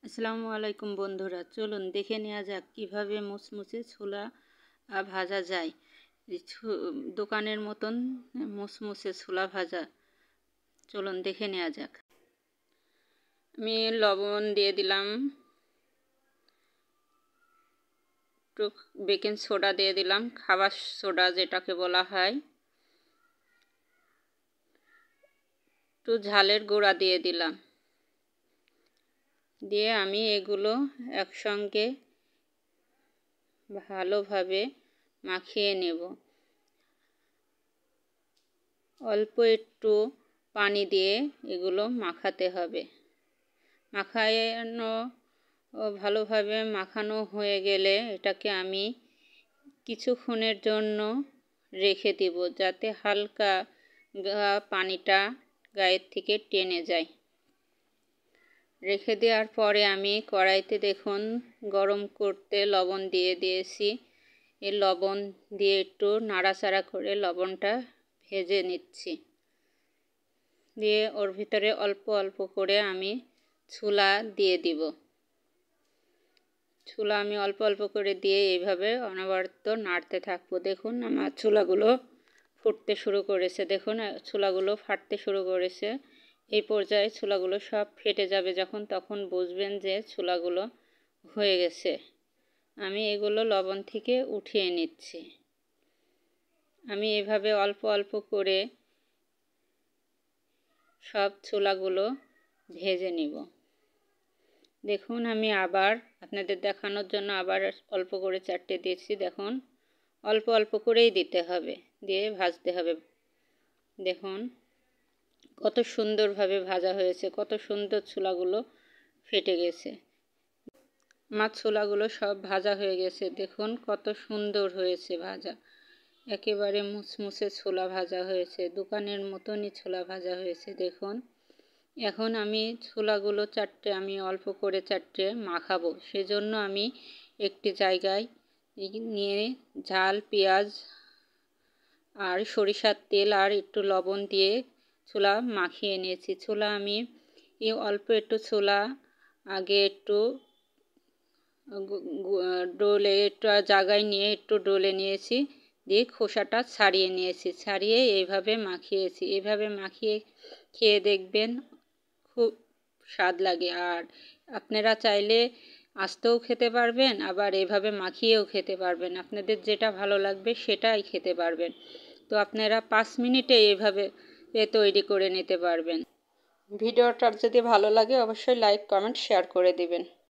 আসসালামু আলাইকুম বন্ধুরা, চলুন দেখে নেওয়া যাক কিভাবে মুচমুচে ছোলা ভাজা যায়। দোকানের মতন মুচমুচে ছোলা ভাজা, চলুন দেখে নেওয়া যাক। আমি লবণ দিয়ে দিলাম, একটু বেকিং সোডা দিয়ে দিলাম, খাবার সোডা যেটাকে বলা হয়, একটু ঝালের গুঁড়া দিয়ে দিলাম। দিয়ে আমি এগুলো একসঙ্গে ভালোভাবে মাখিয়ে নেব। অল্প একটু পানি দিয়ে এগুলো মাখাতে হবে। ভালোভাবে মাখানো হয়ে গেলে এটাকে আমি কিছুক্ষণের জন্য রেখে দেব, যাতে হালকা পানিটা গায়ের থেকে টেনে যায়। রেখে দেওয়ার পরে আমি কড়াইতে দেখুন গরম করতে লবণ দিয়ে দিয়েছি। এই লবণ দিয়ে একটু নাড়াচাড়া করে লবণটা ভেজে নিচ্ছি। দিয়ে ওর ভিতরে অল্প অল্প করে আমি ছোলা দিয়ে দিব। ছোলা আমি অল্প অল্প করে দিয়ে এইভাবে অনবরত নাড়তে থাকবো। দেখুন আমার ছোলাগুলো ফুটতে শুরু করেছে, দেখুন ছোলাগুলো ফাটতে শুরু করেছে। এই পর্যায়ে ছোলাগুলো সব ফেটে যাবে যখন, তখন বুঝবেন যে ছোলাগুলো হয়ে গেছে। আমি এগুলো লবণ থেকে উঠিয়ে নিচ্ছি। আমি এভাবে অল্প অল্প করে সব ছোলাগুলো ভেজে নিব। দেখুন আমি আবার আপনাদের দেখানোর জন্য আবার অল্প করে চারটে দিয়েছি। দেখুন অল্প অল্প করেই দিতে হবে, দিয়ে ভাজতে হবে। দেখুন কত সুন্দরভাবে ভাজা হয়েছে, কত সুন্দর ছোলাগুলো ফেটে গেছে। আমার ছোলাগুলো সব ভাজা হয়ে গেছে, দেখুন কত সুন্দর হয়েছে ভাজা। একেবারে মুচমুচে ছোলা ভাজা হয়েছে, দোকানের মতনই ছোলা ভাজা হয়েছে। দেখুন এখন আমি ছোলাগুলো আমি অল্প করে চারটে মাখাবো। সেজন্য আমি একটি জায়গায় নিয়ে ঝাল পেঁয়াজ আর সরিষার তেল আর একটু লবণ দিয়ে ছোলা মাখিয়ে নিয়েছি। ছোলা আমি অল্প একটু ছোলা আগে একটু ডোলে একটু জায়গায় নিয়ে একটু ডলে নিয়েছি, দিয়ে খোসাটা ছাড়িয়ে নিয়েছি। ছাড়িয়ে এইভাবে মাখিয়েছি। এইভাবে মাখিয়ে খেয়ে দেখবেন, খুব স্বাদ লাগে। আর আপনারা চাইলে আস্তেও খেতে পারবেন, আবার এভাবে মাখিয়েও খেতে পারবেন। আপনাদের যেটা ভালো লাগবে সেটাই খেতে পারবেন। তো আপনারা 5 মিনিটে এইভাবে তৈরি করে নিতে পারবেন। ভিডিওটা যদি ভালো লাগে অবশ্যই লাইক, কমেন্ট, শেয়ার করে দিবেন।